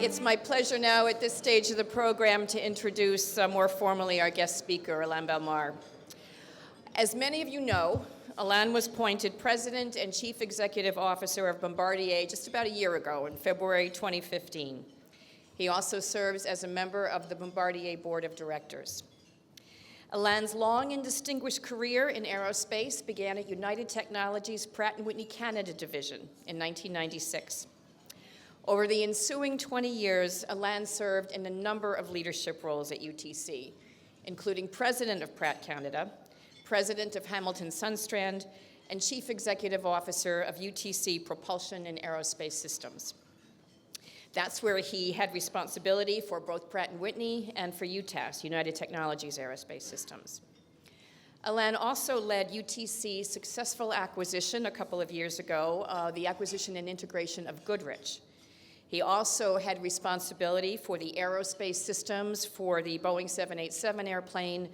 It's my pleasure now at this stage of the program to introduce more formally our guest speaker, Alain Bellemare. As many of you know, Alain was appointed President and Chief Executive Officer of Bombardier just about a year ago in February 2015. He also serves as a member of the Bombardier Board of Directors. Alain's long and distinguished career in aerospace began at United Technologies' Pratt & Whitney Canada division in 1996. Over the ensuing 20 years, Alain served in a number of leadership roles at UTC, including President of Pratt Canada, President of Hamilton Sundstrand, and Chief Executive Officer of UTC Propulsion and Aerospace Systems. That's where he had responsibility for both Pratt & Whitney and for UTAS, United Technologies Aerospace Systems. Alain also led UTC's successful acquisition a couple of years ago, the acquisition and integration of Goodrich. He also had responsibility for the aerospace systems for the Boeing 787 airplane,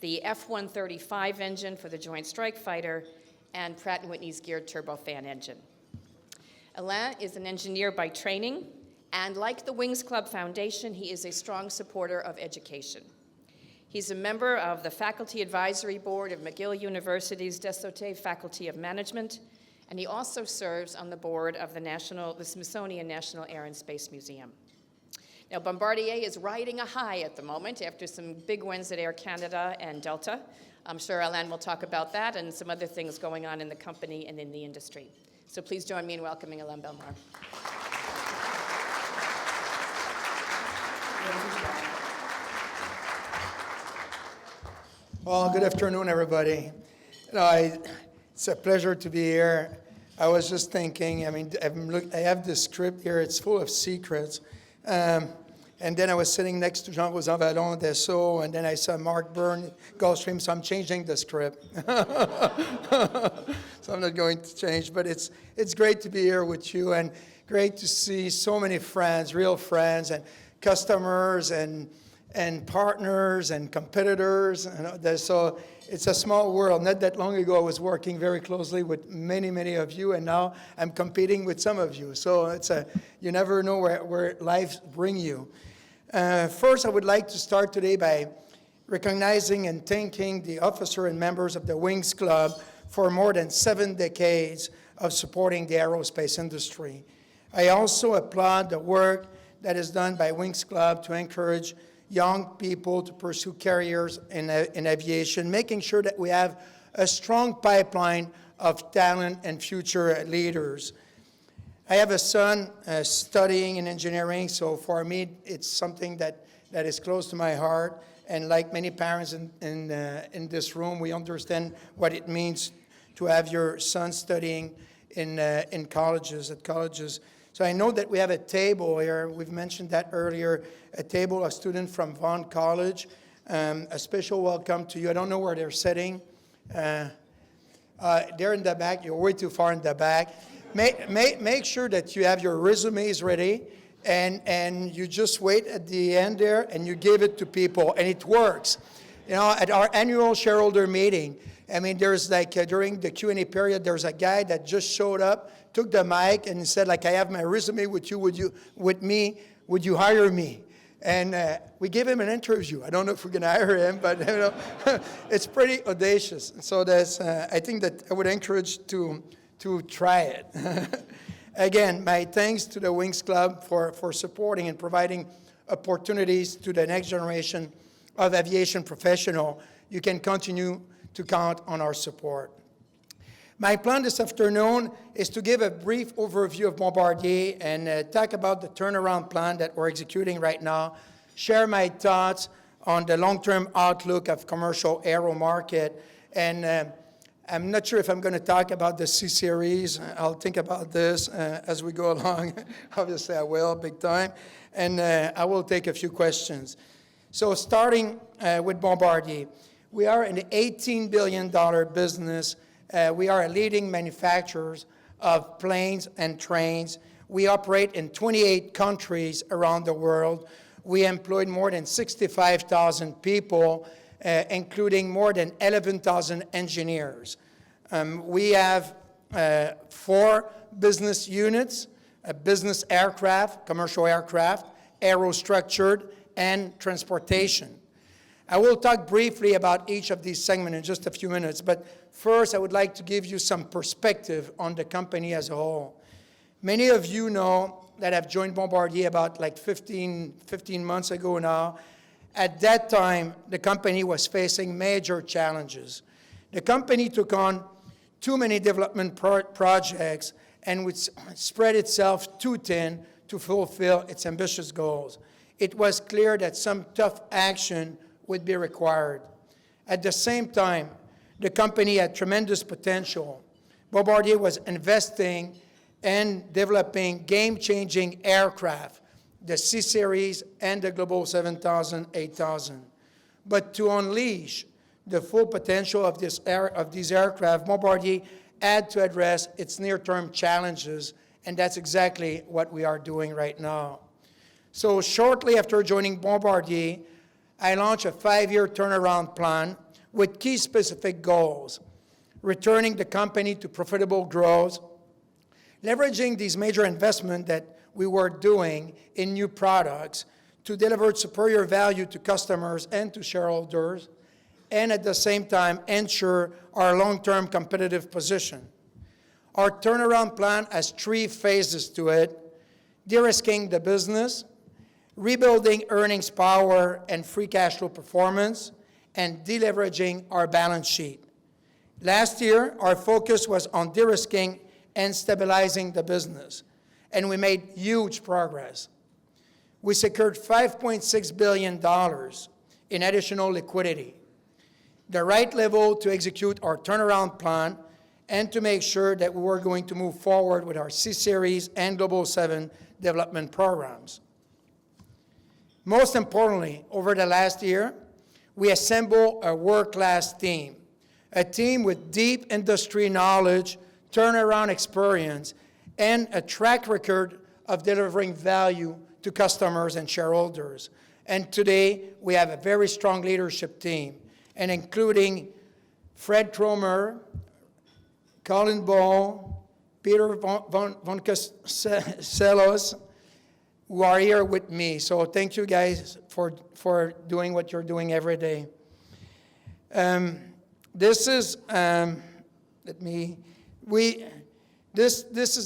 the F-135 engine for the Joint Strike Fighter, and Pratt & Whitney's geared turbofan engine. Alain is an engineer by training, and like the Wings Club Foundation, he is a strong supporter of education. He's a member of the Faculty Advisory Board of McGill University's Desautels Faculty of Management, and he also serves on the board of the Smithsonian National Air and Space Museum. Now, Bombardier is riding a high at the moment after some big wins at Air Canada and Delta. I'm sure Alain will talk about that and some other things going on in the company and in the industry. So please join me in welcoming Alain Bellemare. Well, good afternoon, everybody. It's a pleasure to be here. I was just thinking, I have this script here, it's full of secrets. And then I was sitting next to Jean-Rosan Vallon, Dassault, and then I saw Mark Byrne, Gulfstream, so I'm changing the script. So I'm not going to change, but it's great to be here with you, and great to see so many friends, real friends, and customers, and partners, and competitors. So it's a small world. Not that long ago, I was working very closely with many, many of you, and now I'm competing with some of you. So you never know where life brings you. First, I would like to start today by recognizing and thanking the officer and members of the Wings Club for more than 7 decades of supporting the aerospace industry. I also applaud the work that is done by Wings Club to encourage young people to pursue careers in aviation, making sure that we have a strong pipeline of talent and future leaders. I have a son studying in engineering, so for me, it's something that is close to my heart. And like many parents in this room, we understand what it means to have your son studying in colleges, at colleges. So I know that we have a table here, we've mentioned that earlier, a table of students from Vaughan College. A special welcome to you. I don't know where they're sitting. They're in the back, you're way too far in the back. Make sure that you have your resumes ready, and you just wait at the end there, and you give it to people, and it works. You know, at our annual shareholder meeting, there's during the Q&A period, there's a guy that just showed up, took the mic, and said, I have my resume with you, would you hire me? And we gave him an interview. I don't know if we're going to hire him, but it's pretty audacious. So I think that I would encourage to try it. Again, my thanks to the Wings Club for supporting and providing opportunities to the next generation of aviation professional. You can continue to count on our support. My plan this afternoon is to give a brief overview of Bombardier and talk about the turnaround plan that we're executing right now, share my thoughts on the long-term outlook of commercial aero market, and I'm not sure if I'm going to talk about the C-Series. I'll think about this as we go along. Obviously, I will, big time. And I will take a few questions. So starting with Bombardier, we are an $18 billion business. We are a leading manufacturer of planes and trains. We operate in 28 countries around the world. We employed more than 65,000 people, including more than 11,000 engineers. We have 4 business units. business aircraft, commercial aircraft, aerostructured, and transportation. I will talk briefly about each of these segments in just a few minutes, but first I would like to give you some perspective on the company as a whole. Many of you know that I've joined Bombardier about like 15 months ago now. At that time, the company was facing major challenges. The company took on too many development projects and would spread itself too thin to fulfill its ambitious goals. It was clear that some tough action would be required. At the same time, the company had tremendous potential. Bombardier was investing and developing game-changing aircraft, the C-Series and the Global 7000, 8000. But to unleash the full potential of these aircraft, Bombardier had to address its near-term challenges, and that's exactly what we are doing right now. So shortly after joining Bombardier, I launched a 5-year turnaround plan with key specific goals: returning the company to profitable growth, leveraging these major investments that we were doing in new products to deliver superior value to customers and to shareholders, and at the same time ensure our long-term competitive position. Our turnaround plan has 3 phases to it: de-risking the business, rebuilding earnings power and free cash flow performance, and deleveraging our balance sheet. Last year, our focus was on de-risking and stabilizing the business, and we made huge progress. We secured $5.6 billion in additional liquidity, the right level to execute our turnaround plan and to make sure that we were going to move forward with our C-Series and Global 7 development programs. Most importantly, over the last year, we assembled a world-class team, a team with deep industry knowledge, turnaround experience, and a track record of delivering value to customers and shareholders. And today, we have a very strong leadership team, and including Fred Tromer, Colin Ball, Peter von Castelos, who are here with me. So thank you guys for doing what you're doing every day. This is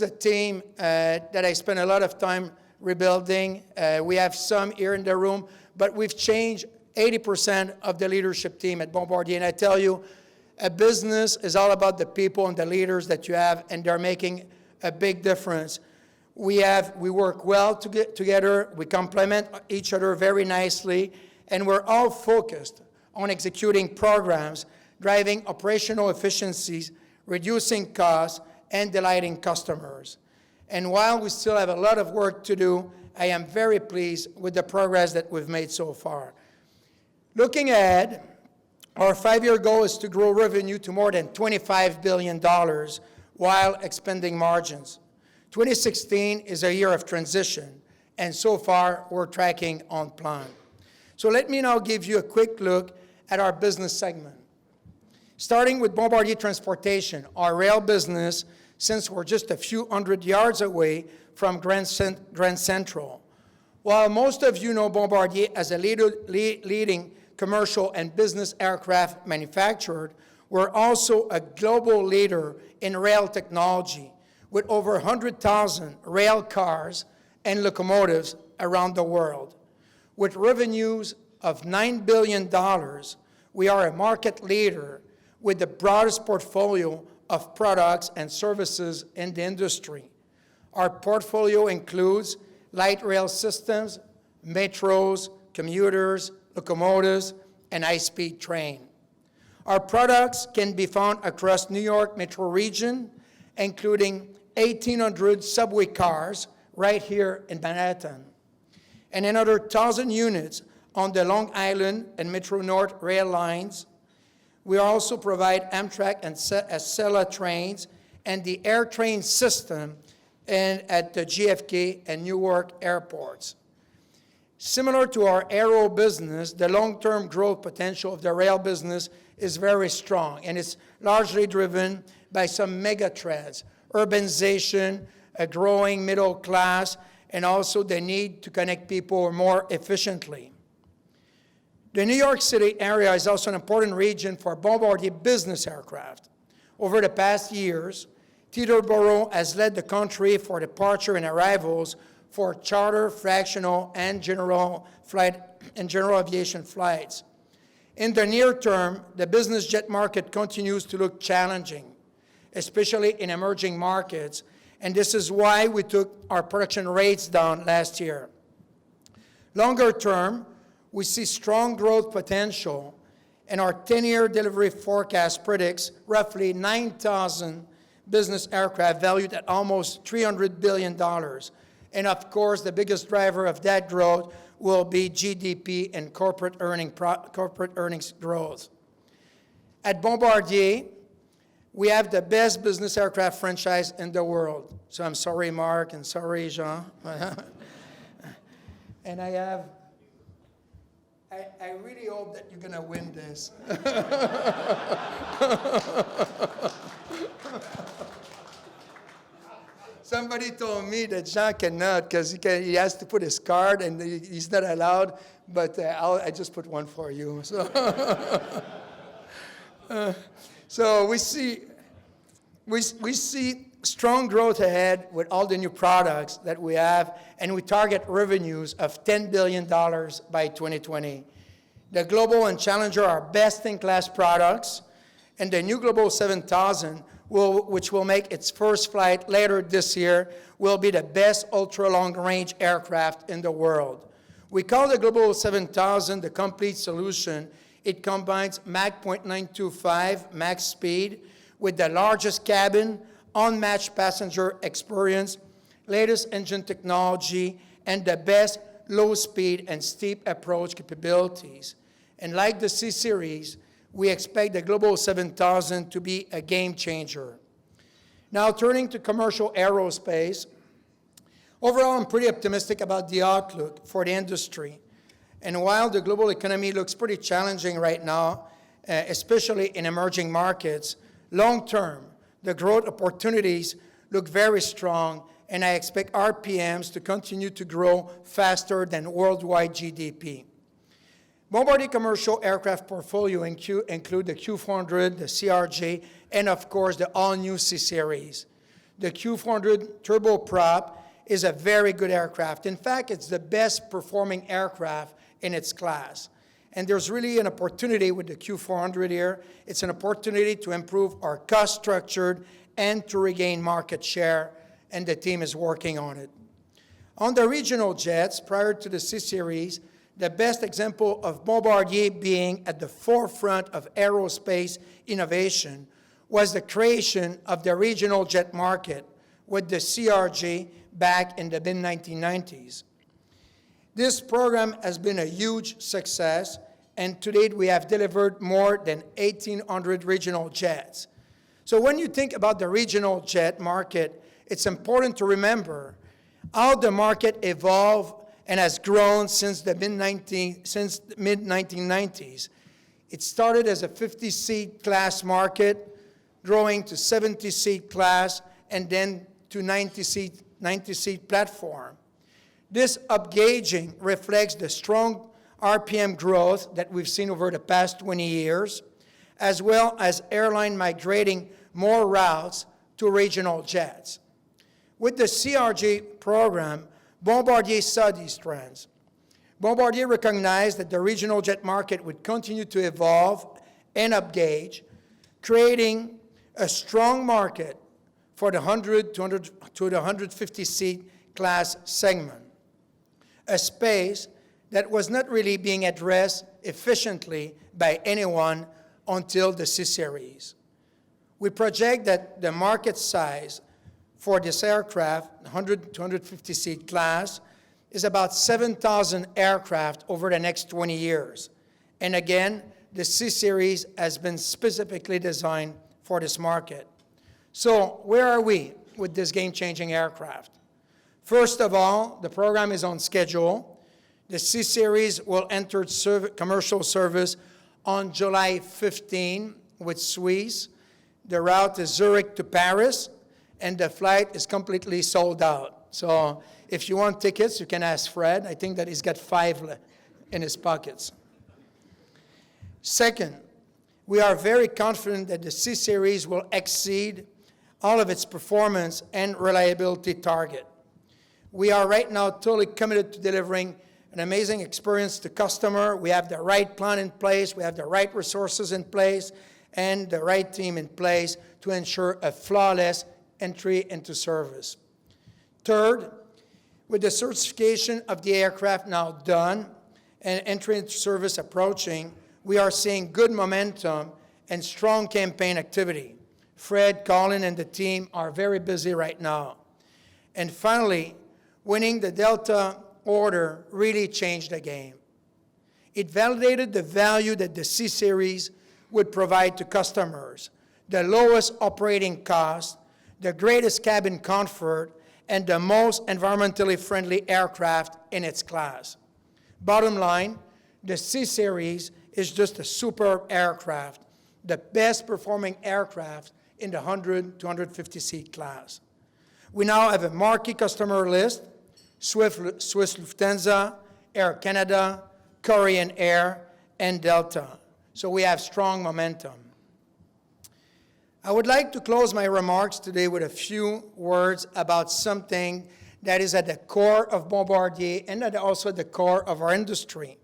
a team that I spent a lot of time rebuilding. We have some here in the room, but we've changed 80% of the leadership team at Bombardier. And I tell you, a business is all about the people and the leaders that you have, and they're making a big difference. We work well together, we complement each other very nicely, and we're all focused on executing programs, driving operational efficiencies, reducing costs, and delighting customers. And while we still have a lot of work to do, I am very pleased with the progress that we've made so far. Looking ahead, our 5-year goal is to grow revenue to more than $25 billion while expanding margins. 2016 is a year of transition, and so far we're tracking on plan. So let me now give you a quick look at our business segment. Starting with Bombardier Transportation, our rail business, since we're just a few hundred yards away from Grand Central. While most of you know Bombardier as a leading commercial and business aircraft manufacturer, we're also a global leader in rail technology, with over 100,000 rail cars and locomotives around the world. With revenues of $9 billion, we are a market leader with the broadest portfolio of products and services in the industry. Our portfolio includes light rail systems, metros, commuters, locomotives, and high-speed train. Our products can be found across New York metro region, including 1,800 subway cars right here in Manhattan, and another 1,000 units on the Long Island and Metro North rail lines. We also provide Amtrak and Acela trains and the AirTrain system at the JFK and Newark airports. Similar to our aero business, the long-term growth potential of the rail business is very strong, and it's largely driven by some mega trends: urbanization, a growing middle class, and also the need to connect people more efficiently. The New York City area is also an important region for Bombardier business aircraft. Over the past years, Teterboro has led the country for departure and arrivals for charter, fractional, and general aviation flights. In the near term, the business jet market continues to look challenging, especially in emerging markets, and this is why we took our production rates down last year. Longer term, we see strong growth potential, and our 10-year delivery forecast predicts roughly 9,000 business aircraft valued at almost $300 billion. And of course, the biggest driver of that growth will be GDP and corporate earnings growth. At Bombardier, we have the best business aircraft franchise in the world. So I'm sorry, Mark, and sorry, Jean. And I really hope that you're going to win this. Somebody told me that Jean cannot because he has to put his card and he's not allowed, but I just put one for you. So we see strong growth ahead with all the new products that we have, and we target revenues of $10 billion by 2020. The Global and Challenger are best-in-class products, and the new Global 7000, which will make its first flight later this year, will be the best ultra-long-range aircraft in the world. We call the Global 7000 the complete solution. It combines Mach 0.925 max speed with the largest cabin, unmatched passenger experience, latest engine technology, and the best low-speed and steep approach capabilities. And like the C-Series, we expect the Global 7000 to be a game changer. Now, turning to commercial aerospace, overall, I'm pretty optimistic about the outlook for the industry. And while the global economy looks pretty challenging right now, especially in emerging markets, long-term, the growth opportunities look very strong, and I expect RPMs to continue to grow faster than worldwide GDP. Bombardier commercial aircraft portfolio include the Q400, the CRJ, and of course the all-new C-Series. The Q400 turboprop is a very good aircraft. In fact, it's the best performing aircraft in its class. And there's really an opportunity with the Q400 here. It's an opportunity to improve our cost structure and to regain market share, and the team is working on it. On the regional jets, prior to the C-Series, the best example of Bombardier being at the forefront of aerospace innovation was the creation of the regional jet market with the CRJ back in the mid-1990s. This program has been a huge success, and to date we have delivered more than 1,800 regional jets. So when you think about the regional jet market, it's important to remember how the market evolved and has grown since the mid-1990s. It started as a 50-seat class market, growing to 70-seat class, and then to 90-seat platform. This upgauging reflects the strong RPM growth that we've seen over the past 20 years, as well as airline migrating more routes to regional jets. With the CRJ program, Bombardier saw these trends. Bombardier recognized that the regional jet market would continue to evolve and upgauge, creating a strong market for the 100 to the 150-seat class segment, a space that was not really being addressed efficiently by anyone until the C-Series. We project that the market size for this aircraft, 100 to 150-seat class, is about 7,000 aircraft over the next 20 years. And again, the C-Series has been specifically designed for this market. So where are we with this game-changing aircraft? First of all, the program is on schedule. The C-Series will enter commercial service on July 15 with Swiss. The route is Zurich to Paris, and the flight is completely sold out. So if you want tickets, you can ask Fred. I think that he's got 5 in his pockets. Second, we are very confident that the C-Series will exceed all of its performance and reliability target. We are right now totally committed to delivering an amazing experience to customer. We have the right plan in place, we have the right resources in place, and the right team in place to ensure a flawless entry into service. Third, with the certification of the aircraft now done and entry into service approaching, we are seeing good momentum and strong campaign activity. Fred, Colin, and the team are very busy right now. And finally, winning the Delta order really changed the game. It validated the value that the C-Series would provide to customers, the lowest operating cost, the greatest cabin comfort, and the most environmentally friendly aircraft in its class. Bottom line, the C-Series is just a superb aircraft, the best performing aircraft in the 100 to 150 seat class. We now have a marquee customer list: Swiss Lufthansa, Air Canada, Korean Air, and Delta. So we have strong momentum. I would like to close my remarks today with a few words about something that is at the core of Bombardier and also at the core of our industry.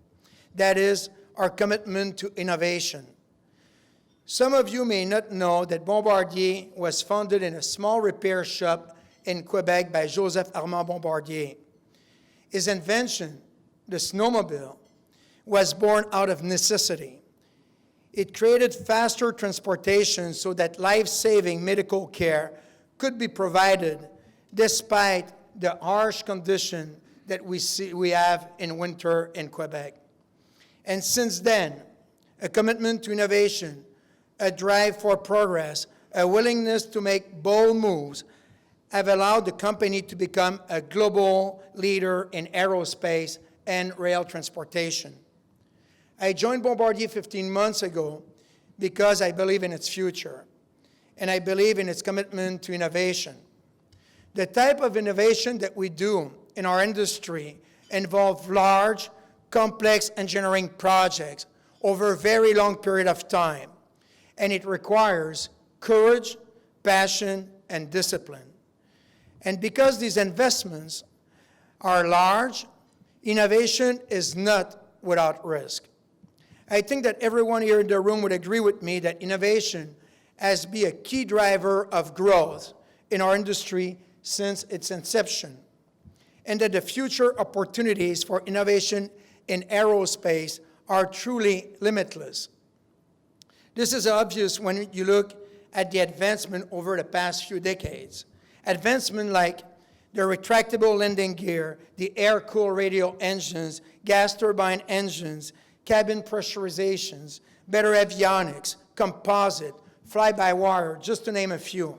That is our commitment to innovation. Some of you may not know that Bombardier was founded in a small repair shop in Quebec by Joseph Armand Bombardier. His invention, the snowmobile, was born out of necessity. It created faster transportation so that life-saving medical care could be provided despite the harsh condition that we have in winter in Quebec. And since then, a commitment to innovation, a drive for progress, a willingness to make bold moves have allowed the company to become a global leader in aerospace and rail transportation. I joined Bombardier 15 months ago because I believe in its future, and I believe in its commitment to innovation. The type of innovation that we do in our industry involve large, complex engineering projects over a very long period of time, and it requires courage, passion, and discipline. And because these investments are large, innovation is not without risk. I think that everyone here in the room would agree with me that innovation has been a key driver of growth in our industry since its inception, and that the future opportunities for innovation in aerospace are truly limitless. This is obvious when you look at the advancement over the past few decades. Advancement like the retractable landing gear, the air-cooled radial engines, gas turbine engines, cabin pressurizations, better avionics, composite, fly-by-wire, just to name a few.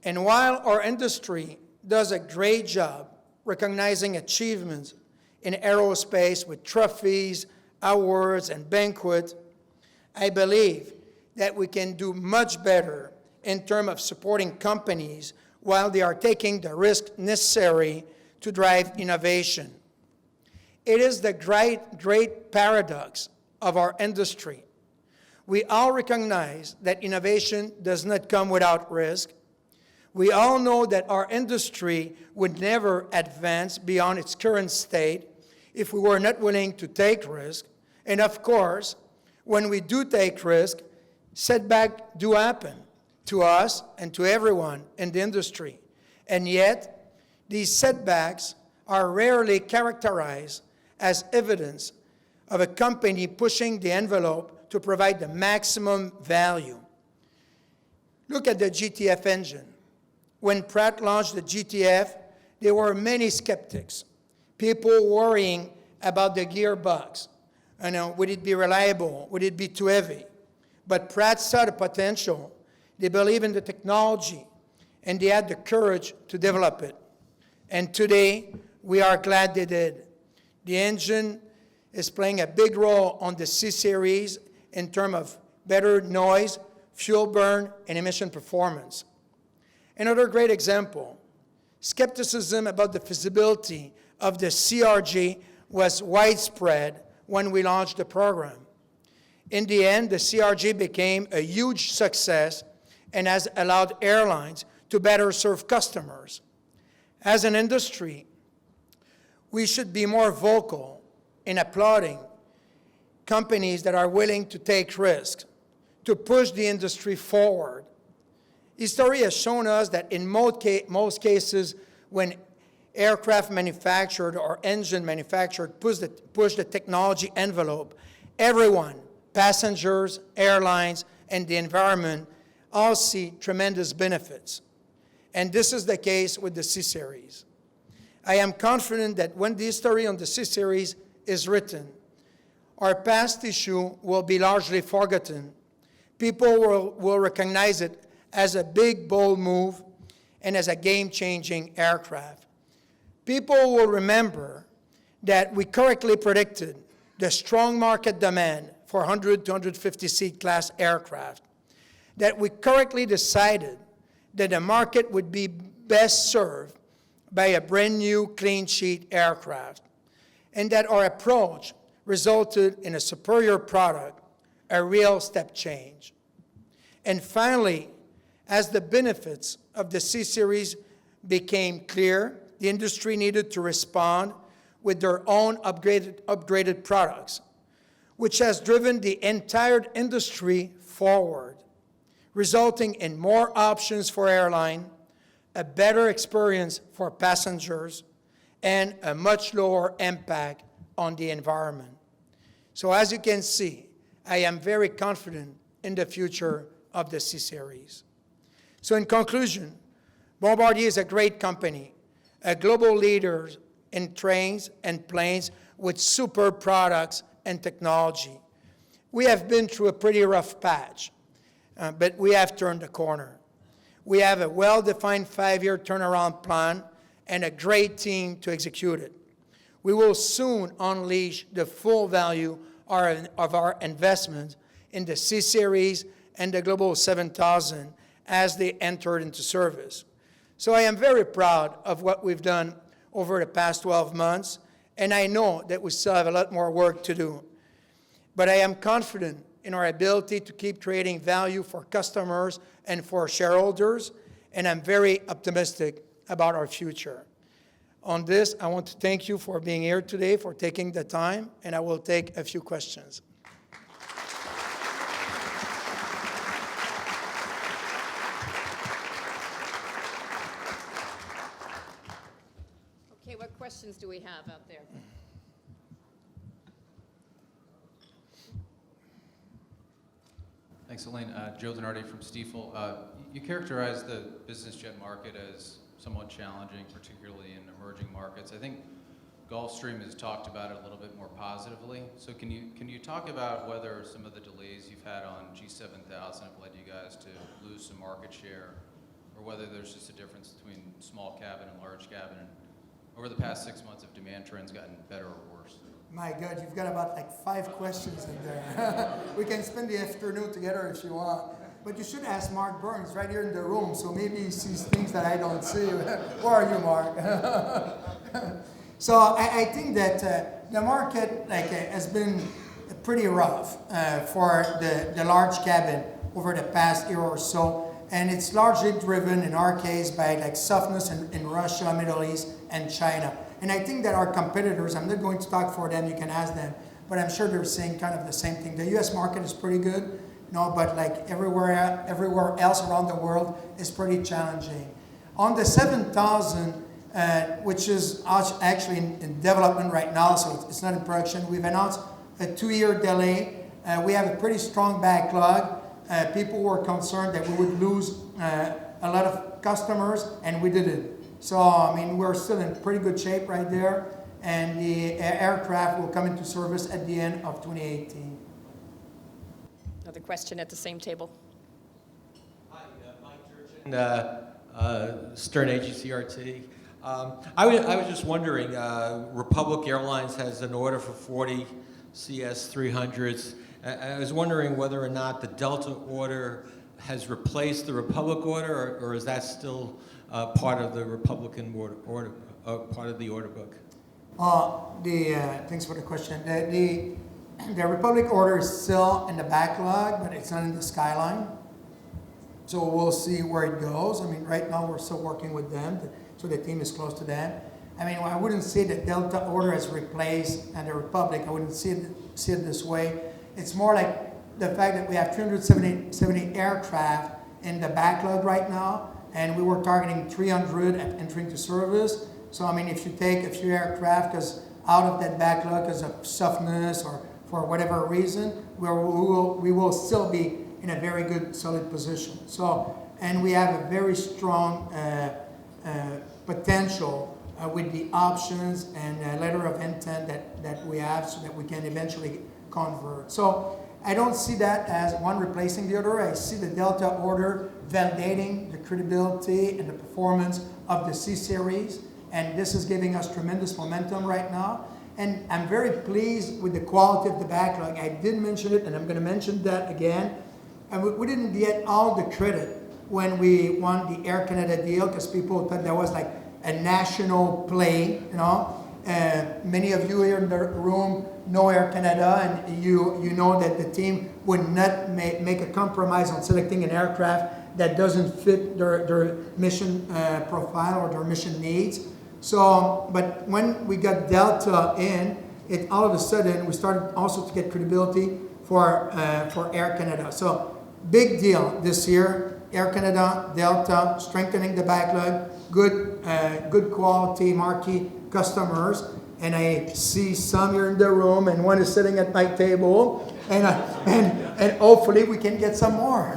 And while our industry does a great job recognizing achievements in aerospace with trophies, awards, and banquets, I believe that we can do much better in terms of supporting companies while they are taking the risk necessary to drive innovation. It is the great paradox of our industry. We all recognize that innovation does not come without risk. We all know that our industry would never advance beyond its current state if we were not willing to take risk. And of course, when we do take risk, setbacks do happen to us and to everyone in the industry. And yet, these setbacks are rarely characterized as evidence of a company pushing the envelope to provide the maximum value. Look at the GTF engine. When Pratt launched the GTF, there were many skeptics, people worrying about the gearbox. Would it be reliable? Would it be too heavy? But Pratt saw the potential. They believe in the technology, and they had the courage to develop it. And today, we are glad they did. The engine is playing a big role on the C-Series in terms of better noise, fuel burn, and emission performance. Another great example, skepticism about the feasibility of the CRJ was widespread when we launched the program. In the end, the CRJ became a huge success and has allowed airlines to better serve customers. As an industry, we should be more vocal in applauding companies that are willing to take risks, to push the industry forward. History has shown us that in most cases, when aircraft manufactured or engine manufactured push the technology envelope, everyone, passengers, airlines, and the environment, all see tremendous benefits. And this is the case with the C-Series. I am confident that when the history on the C-Series is written, our past issue will be largely forgotten. People will recognize it as a big, bold move and as a game-changing aircraft. People will remember that we correctly predicted the strong market demand for 100 to 150 seat class aircraft, that we correctly decided that the market would be best served by a brand new clean sheet aircraft, and that our approach resulted in a superior product, a real step change. And finally, as the benefits of the C-Series became clear, the industry needed to respond with their own upgraded products, which has driven the entire industry forward, resulting in more options for airline, a better experience for passengers, and a much lower impact on the environment. So as you can see, I am very confident in the future of the C-Series. So in conclusion, Bombardier is a great company, a global leader in trains and planes with superb products and technology. We have been through a pretty rough patch, but we have turned the corner. We have a well-defined 5-year turnaround plan and a great team to execute it. We will soon unleash the full value of our investment in the C-Series and the Global 7000 as they entered into service. So I am very proud of what we've done over the past 12 months, and I know that we still have a lot more work to do. But I am confident in our ability to keep creating value for customers and for shareholders, and I'm very optimistic about our future. On this, I want to thank you for being here today, for taking the time, and I will take a few questions. Okay, what questions do we have out there? Thanks, Alain. Joe Denardi from Stifel. You characterize the business jet market as somewhat challenging, particularly in emerging markets. I think Gulfstream has talked about it a little bit more positively. So can you talk about whether some of the delays you've had on G7000 have led you guys to lose some market share, or whether there's just a difference between small cabin and large cabin? And over the past 6 months, have demand trends gotten better or worse? My God, you've got about like 5 questions in there. We can spend the afternoon together if you want. But you should ask Mark Burns right here in the room, so maybe he sees things that I don't see. Where are you, Mark? So I think that the market has been pretty rough for the large cabin over the past year or so. And it's largely driven, in our case, by softness in Russia, Middle East, and China. And I think that our competitors, I'm not going to talk for them, you can ask them, but I'm sure they're saying kind of the same thing. The US market is pretty good, but everywhere else around the world is pretty challenging. On the 7000, which is actually in development right now, so it's not in production, we've announced a 2-year delay. We have a pretty strong backlog. People were concerned that we would lose a lot of customers, and we didn't. So, I mean, we're still in pretty good shape right there, and the aircraft will come into service at the end of 2018. Another question at the same table. Hi, Mike Durchin, Stern AGCRT. I was just wondering, Republic Airlines has an order for 40 CS-300s. I was wondering whether or not the Delta order has replaced the Republic order, or is that still part of the Republican order part of the order book? Thanks for the question. The Republic order is still in the backlog, but it's not in the skyline. So we'll see where it goes. I mean, right now we're still working with them, so the team is close to them. I mean, I wouldn't say the Delta order has replaced and the Republic. I wouldn't see it this way. It's more like the fact that we have 370 aircraft in the backlog right now, and we were targeting 300 at entering to service. So I mean, if you take a few aircraft because out of that backlog because of softness or for whatever reason, we will still be in a very good, solid position. So, and we have a very strong potential with the options and letter of intent that we have so that we can eventually convert. So I don't see that as one replacing the other. I see the Delta order validating the credibility and the performance of the C-Series, and this is giving us tremendous momentum right now. And I'm very pleased with the quality of the backlog. I did mention it, and I'm going to mention that again. And we didn't get all the credit when we won the Air Canada deal because people thought that was like a national play, you know. Many of you here in the room know Air Canada, and you know that the team would not make a compromise on selecting an aircraft that doesn't fit their mission profile or their mission needs. So, but when we got Delta in, it all of a sudden we started also to get credibility for Air Canada. So, big deal this year. Air Canada, Delta, strengthening the backlog, good quality marquee customers, and I see some here in the room, and one is sitting at my table, and hopefully we can get some more.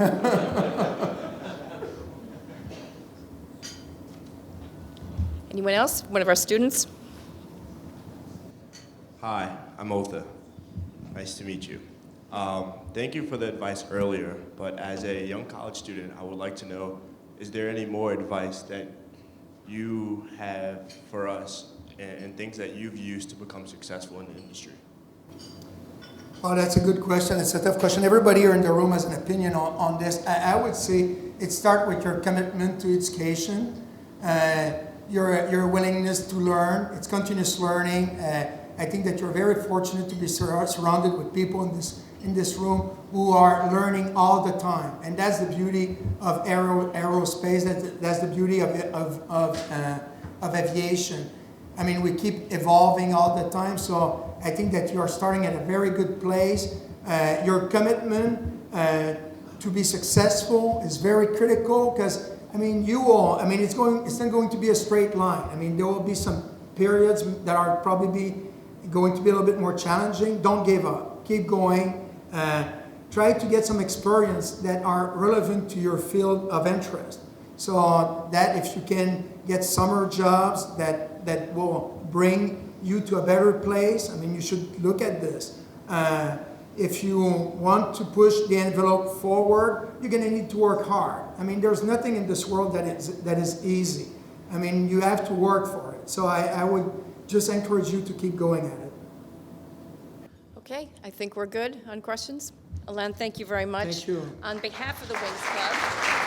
Anyone else? One of our students? Hi, I'm Otha. Nice to meet you. Thank you for the advice earlier, but as a young college student, I would like to know, is there any more advice that you have for us and things that you've used to become successful in the industry? Well, that's a good question. It's a tough question. Everybody here in the room has an opinion on this. I would say it starts with your commitment to education, your willingness to learn. It's continuous learning. I think that you're very fortunate to be surrounded with people in this room who are learning all the time, and that's the beauty of aerospace. That's the beauty of aviation. I mean, we keep evolving all the time, so I think that you are starting at a very good place. Your commitment to be successful is very critical because, I mean, it's not going to be a straight line. I mean, there will be some periods that are probably going to be a little bit more challenging. Don't give up. Keep going. Try to get some experience that are relevant to your field of interest. So that if you can get summer jobs that will bring you to a better place, I mean, you should look at this. If you want to push the envelope forward, you're going to need to work hard. I mean, there's nothing in this world that is easy. I mean, you have to work for it. So I would just encourage you to keep going at it. Okay, I think we're good on questions. Alain, thank you very much. Thank you. On behalf of the Wings Club.